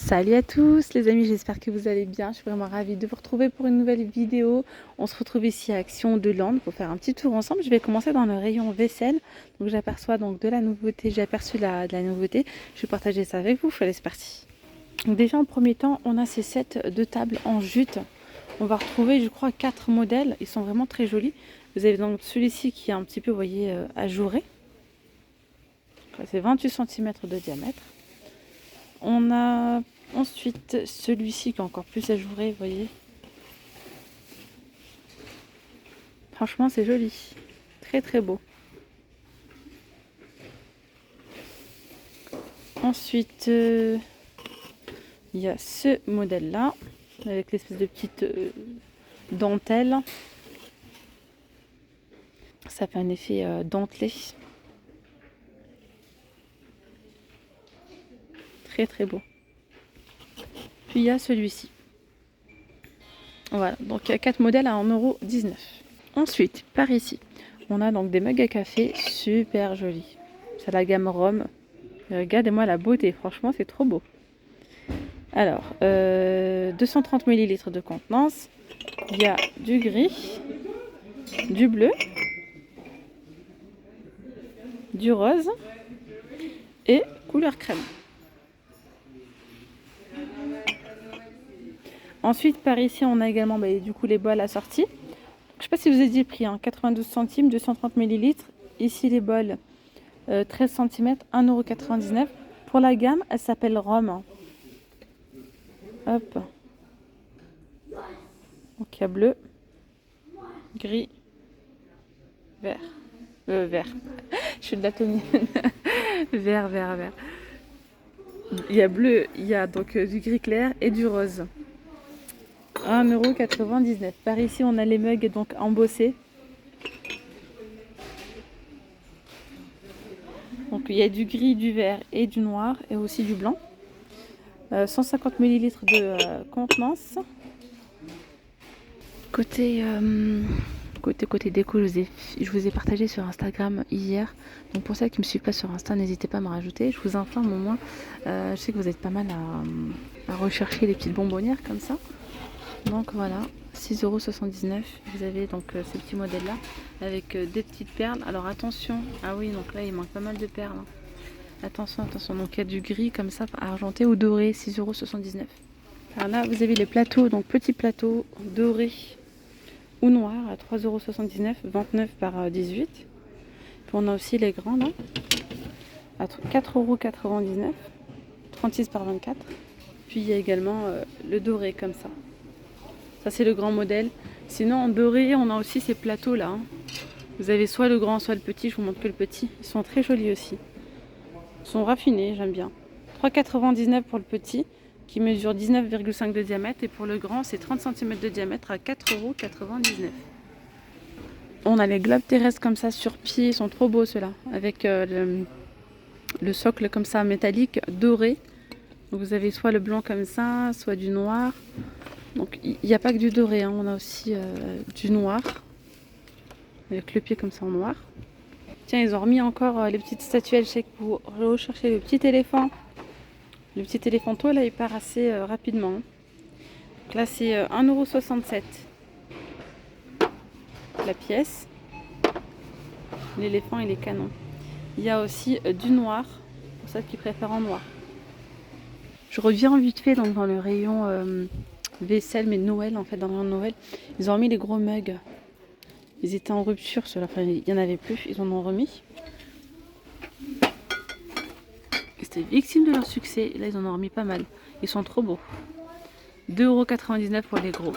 Salut à tous les amis, j'espère que vous allez bien. Je suis vraiment ravie de vous retrouver pour une nouvelle vidéo. On se retrouve ici à Action de Land pour faire un petit tour ensemble. Je vais commencer dans le rayon vaisselle. Donc j'aperçois donc de la nouveauté, j'ai aperçu de la nouveauté. Je vais partager ça avec vous. Allez, c'est parti. Donc déjà en premier temps, on a ces sets de tables en jute. On va retrouver, je crois, 4 modèles. Ils sont vraiment très jolis. Vous avez donc celui-ci qui est un petit peu, vous voyez, ajouré. C'est 28 cm de diamètre. On a ensuite celui-ci qui est encore plus ajouré, vous voyez. Franchement, c'est joli. Très très beau. Ensuite, il y a ce modèle-là, avec l'espèce de petite dentelle. Ça fait un effet dentelé. Très très beau. Puis il y a celui-ci. Voilà, donc il y a 4 modèles à 1,19 €. Ensuite, par ici, on a donc des mugs à café super jolis. C'est la gamme Rome. Regardez-moi la beauté, franchement c'est trop beau. Alors, 230 ml de contenance. Il y a du gris, du bleu, du rose et couleur crème. Ensuite, par ici, on a également du coup les bols assortis. Je ne sais pas si vous avez dit le prix, hein, 92 centimes, 230 ml. Ici, les bols 13 cm, 1,99 €. Pour la gamme, elle s'appelle Rome. Hop. Donc, il y a bleu, gris, vert. Vert. Je suis de daltonienne. Vert, vert, vert. Il y a bleu, il y a donc du gris clair et du rose. 1,99 €. Par ici, on a les mugs donc embossés. Donc il y a du gris, du vert et du noir et aussi du blanc. 150 ml de contenance. Côté déco, je vous ai partagé sur Instagram hier. Donc pour celles qui ne me suivent pas sur Insta, n'hésitez pas à me rajouter. Je vous informe au moins. Je sais que vous êtes pas mal à rechercher les petites bonbonnières comme ça. Donc voilà, 6,79 €. Vous avez donc ce petit modèle là avec des petites perles. Alors attention, ah oui, donc là il manque pas mal de perles. Attention, attention. Donc il y a du gris comme ça, argenté ou doré, 6,79 €. Alors là vous avez les plateaux, donc petits plateaux dorés ou noirs à 3,79 €, 29 par 18. Puis on a aussi les grands là à 4,99 €, 36 par 24. Puis il y a également le doré comme ça. Ça c'est le grand modèle. Sinon en doré on a aussi ces plateaux là. Vous avez soit le grand soit le petit. Je vous montre que le petit. Ils sont très jolis aussi. Ils sont raffinés, j'aime bien. 3,99 € pour le petit qui mesure 19,5 de diamètre. Et pour le grand c'est 30 cm de diamètre à 4,99 €. On a les globes terrestres comme ça sur pied. Ils sont trop beaux ceux-là. Avec le socle comme ça métallique doré. Donc vous avez soit le blanc comme ça, soit du noir. Donc il n'y a pas que du doré, hein. On a aussi du noir, avec le pied comme ça en noir. Tiens, ils ont remis encore les petites statuettes. Je sais que vous recherchez le petit éléphant. Le petit éléphanto, là, il part assez rapidement. Donc là, c'est 1,67 € la pièce. L'éléphant, il est canon. Il y a aussi du noir, pour ceux qui préfèrent en noir. Je reviens vite fait donc, dans le rayon vaisselle, mais Noël, en fait, dans le rayon de Noël. Ils ont remis les gros mugs. Ils étaient en rupture, ceux-là. Enfin, il n'y en avait plus. Ils en ont remis. Ils étaient victimes de leur succès. Et là, ils en ont remis pas mal. Ils sont trop beaux. 2,99 € pour les gros.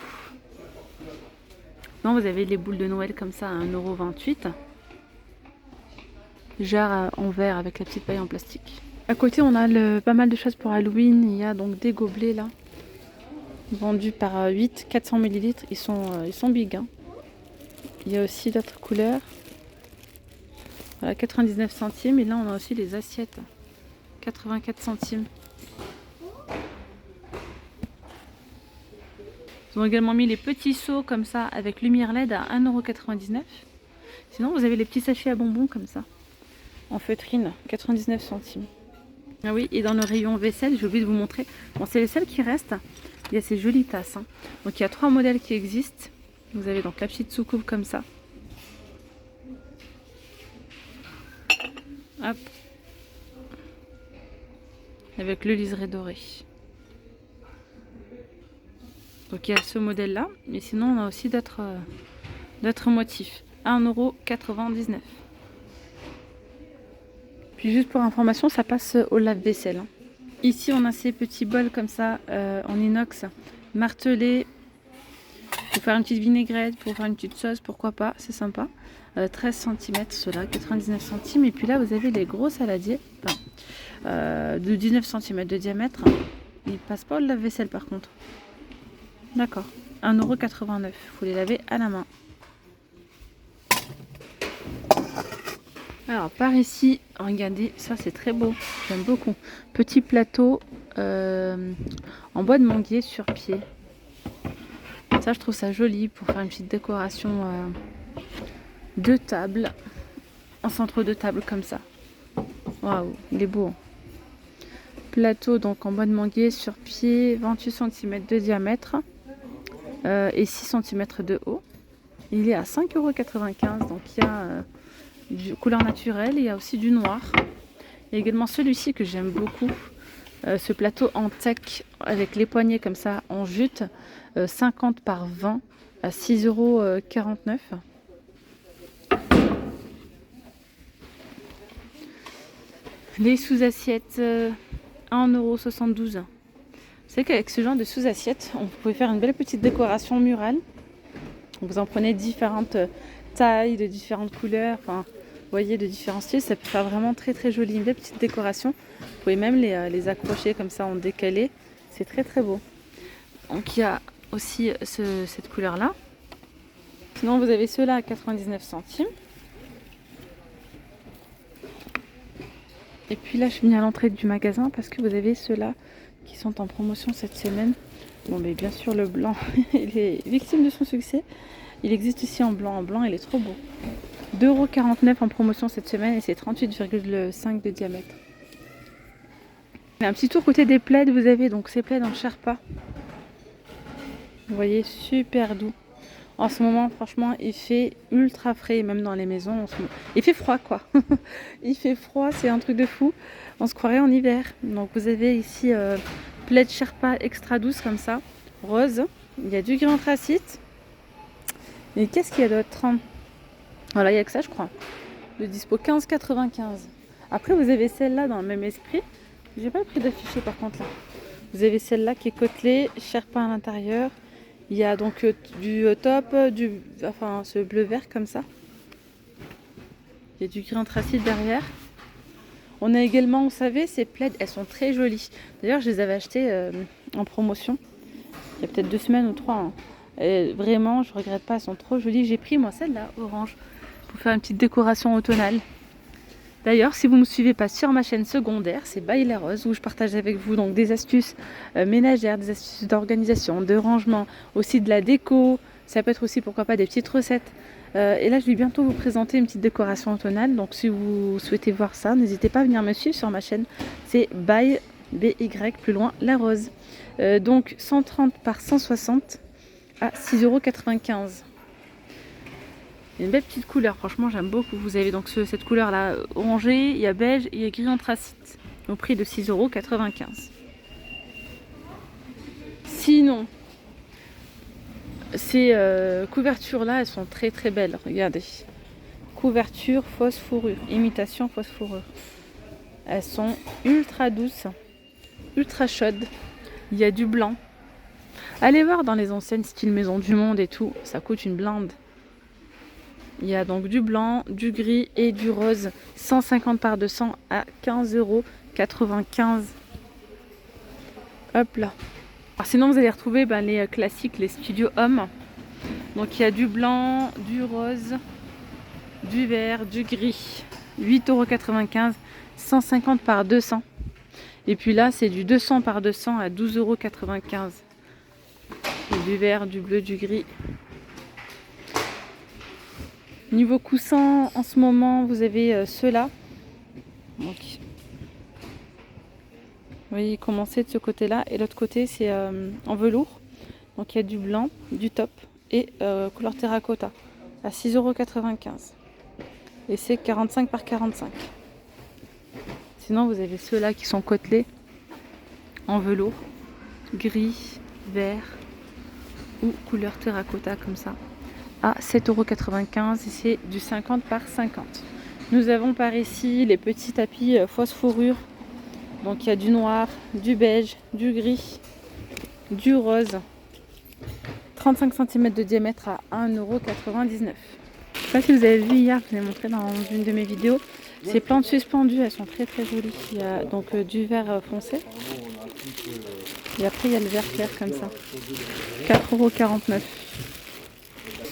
Non, vous avez les boules de Noël comme ça à 1,28 €. Jarre en verre avec la petite paille en plastique. À côté, on a pas mal de choses pour Halloween. Il y a donc des gobelets là. Vendus par 8, 400 ml. Ils sont big. Hein. Il y a aussi d'autres couleurs. Voilà, 99 centimes. Et là, on a aussi les assiettes. 84 centimes. Ils ont également mis les petits seaux comme ça avec lumière LED à 1,99 €. Sinon, vous avez les petits sachets à bonbons comme ça. En feutrine, 99 centimes. Ah oui, et dans le rayon vaisselle, j'ai oublié de vous montrer. Bon, c'est les seules qui restent. Il y a ces jolies tasses. Hein. Donc il y a 3 modèles qui existent. Vous avez donc la petite soucoupe comme ça. Hop. Avec le liseré doré. Donc il y a ce modèle là. Mais sinon on a aussi d'autres motifs. 1,99 €. Puis juste pour information, ça passe au lave-vaisselle. Hein. Ici on a ces petits bols comme ça en inox martelés. Pour faire une petite vinaigrette, pour faire une petite sauce, pourquoi pas, c'est sympa. 13 cm ceux-là, 99 centimes. Et puis là vous avez les gros saladiers, de 19 cm de diamètre. Ils passent pas au lave-vaisselle par contre. D'accord, 1,89 €. Il faut les laver à la main. Alors par ici, regardez, ça c'est très beau, j'aime beaucoup. Petit plateau en bois de manguier sur pied. Ça je trouve ça joli pour faire une petite décoration de table, en centre de table comme ça. Waouh, il est beau. Hein. Plateau donc en bois de manguier sur pied, 28 cm de diamètre et 6 cm de haut. Il est à 5,95 €. Donc il y a du couleur naturelle, il y a aussi du noir. Il y a également celui-ci que j'aime beaucoup. Ce plateau en teck avec les poignées comme ça en jute, 50 par 20 à 6,49 €. Les sous-assiettes 1,72 €. C'est qu'avec ce genre de sous-assiettes, on peut faire une belle petite décoration murale. Vous en prenez différentes tailles, de différentes couleurs, enfin, vous voyez, de différents styles. Ça peut faire vraiment très très joli, une belle petite décoration. Vous pouvez même les accrocher comme ça en décalé. C'est très très beau. Donc il y a aussi cette couleur-là. Sinon vous avez ceux-là à 99 centimes. Et puis là je suis venue à l'entrée du magasin parce que vous avez ceux-là qui sont en promotion cette semaine. Bon mais bien sûr le blanc, il est victime de son succès. Il existe aussi en blanc. En blanc il est trop beau. 2,49 € en promotion cette semaine et c'est 38,5 de diamètre. Un petit tour côté des plaids, vous avez donc ces plaids en Sherpa. Vous voyez, super doux. En ce moment, franchement, il fait ultra frais, même dans les maisons. Il fait froid, quoi. Il fait froid, c'est un truc de fou. On se croirait en hiver. Donc, vous avez ici plaid Sherpa extra douce, comme ça, rose. Il y a du gris anthracite. Et qu'est-ce qu'il y a d'autre? Voilà, il n'y a que ça, je crois. Le dispo 15,95. Après, vous avez celle-là dans le même esprit. J'ai pas le prix d'afficher, par contre, là. Vous avez celle-là qui est côtelée, Sherpa à l'intérieur. Il y a donc du top, enfin ce bleu vert comme ça. Il y a du gris anthracite derrière. On a également, vous savez, ces plaids, elles sont très jolies. D'ailleurs, je les avais achetées en promotion il y a peut-être 2 semaines ou 3. Hein. Et vraiment, je regrette pas, elles sont trop jolies. J'ai pris moi celle-là, orange, pour faire une petite décoration automnale. D'ailleurs, si vous ne me suivez pas sur ma chaîne secondaire, c'est By La Rose, où je partage avec vous donc des astuces ménagères, des astuces d'organisation, de rangement, aussi de la déco. Ça peut être aussi, pourquoi pas, des petites recettes. Et là, je vais bientôt vous présenter une petite décoration automnale. Donc, si vous souhaitez voir ça, n'hésitez pas à venir me suivre sur ma chaîne. C'est By BY, plus loin, La Rose. Donc, 130 par 160 à 6,95 €. Une belle petite couleur, franchement j'aime beaucoup. Vous avez donc cette couleur là orangée, il y a beige et il y a gris anthracite au prix de 6,95 €. Sinon, ces couvertures là, elles sont très très belles. Regardez, couverture fausse fourrure, imitation fausse fourrure. Elles sont ultra douces, ultra chaudes. Il y a du blanc. Allez voir dans les enseignes style Maison du Monde et tout, ça coûte une blinde. Il y a donc du blanc, du gris et du rose. 150 par 200 à 15,95 €. Hop là. Alors sinon, vous allez retrouver les classiques, les studios hommes. Donc il y a du blanc, du rose, du vert, du gris. 8,95 €, 150 par 200. Et puis là, c'est du 200 par 200 à 12,95 €. Du vert, du bleu, du gris. Niveau coussin, en ce moment, vous avez ceux-là. Donc, voyez, commencer de ce côté-là. Et l'autre côté, c'est en velours. Donc il y a du blanc, du top et couleur terracotta à 6,95 €. Et c'est 45 par 45. Sinon, vous avez ceux-là qui sont côtelés en velours, gris, vert ou couleur terracotta comme ça, à 7,95 € et c'est du 50 par 50. Nous avons par ici les petits tapis fausse fourrure. Donc il y a du noir, du beige, du gris, du rose. 35 cm de diamètre à 1,99 €. Je ne sais pas si vous avez vu hier, je vous ai montré dans une de mes vidéos. Ces plantes suspendues, elles sont très très jolies. Il y a donc du vert foncé. Et après il y a le vert clair comme ça. 4,49 €.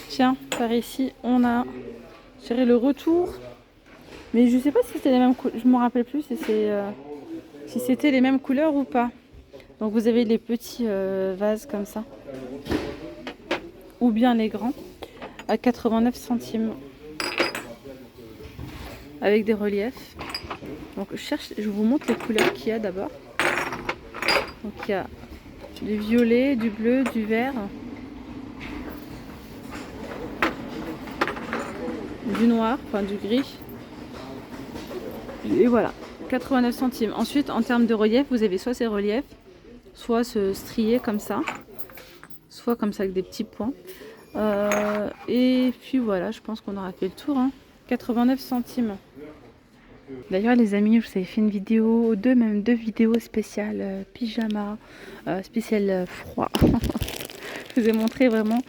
Tiens, par ici, on a, je dirais, le retour. Mais je sais pas si c'était les mêmes couleurs. Je me rappelle plus si c'était les mêmes couleurs ou pas. Donc vous avez les petits vases comme ça. Ou bien les grands. À 89 centimes. Avec des reliefs. Donc je vous montre les couleurs qu'il y a d'abord. Donc il y a du violet, du bleu, du vert. Du noir, enfin du gris. Et voilà, 89 centimes. Ensuite, en termes de relief, vous avez soit ces reliefs, soit ce strié comme ça, soit comme ça avec des petits points. Et puis voilà, je pense qu'on aura fait le tour. 89 centimes. D'ailleurs, les amis, je vous avais fait une vidéo, même deux vidéos spéciales pyjama, spécial froid. Je vous ai montré vraiment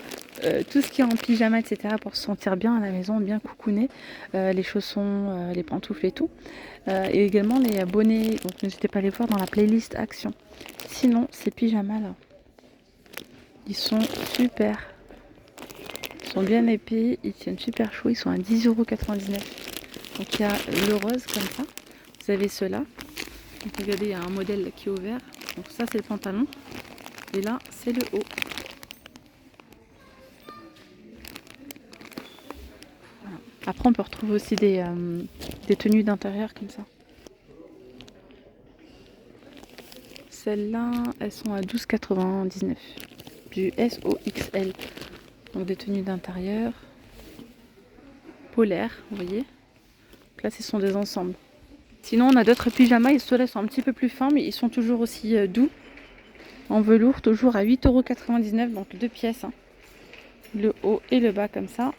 tout ce qui est en pyjama, etc. pour se sentir bien à la maison, bien coucouné. Les chaussons, les pantoufles et tout. Et également les bonnets, donc n'hésitez pas à les voir dans la playlist Action. Sinon, ces pyjamas là, ils sont super. Ils sont bien épais, ils tiennent super chaud, ils sont à 10,99 €. Donc il y a le rose comme ça. Vous avez ceux-là. Donc regardez, il y a un modèle qui est ouvert. Donc ça c'est le pantalon. Et là c'est le haut. Voilà. Après on peut retrouver aussi des tenues d'intérieur comme ça. Celles-là, elles sont à 12,99 €. Du S au XL. Donc des tenues d'intérieur. Polaires, vous voyez. Donc là, ce sont des ensembles. Sinon, on a d'autres pyjamas. Ceux-là sont un petit peu plus fins, mais ils sont toujours aussi doux. En velours, toujours à 8,99 €. Donc deux pièces. Le haut et le bas comme ça.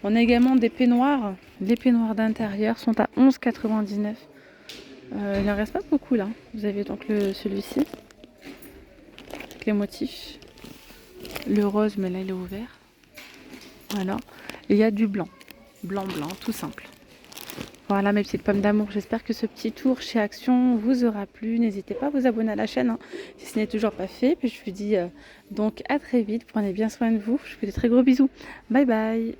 On a également des peignoirs. Les peignoirs d'intérieur sont à 11,99 €. Il n'en reste pas beaucoup là. Vous avez donc celui-ci. Avec les motifs. Le rose, mais là, il est ouvert. Voilà. Et il y a du blanc. Blanc, tout simple. Voilà mes petites pommes d'amour, j'espère que ce petit tour chez Action vous aura plu. N'hésitez pas à vous abonner à la chaîne si ce n'est toujours pas fait. Puis je vous dis donc à très vite, prenez bien soin de vous. Je vous fais de très gros bisous. Bye bye.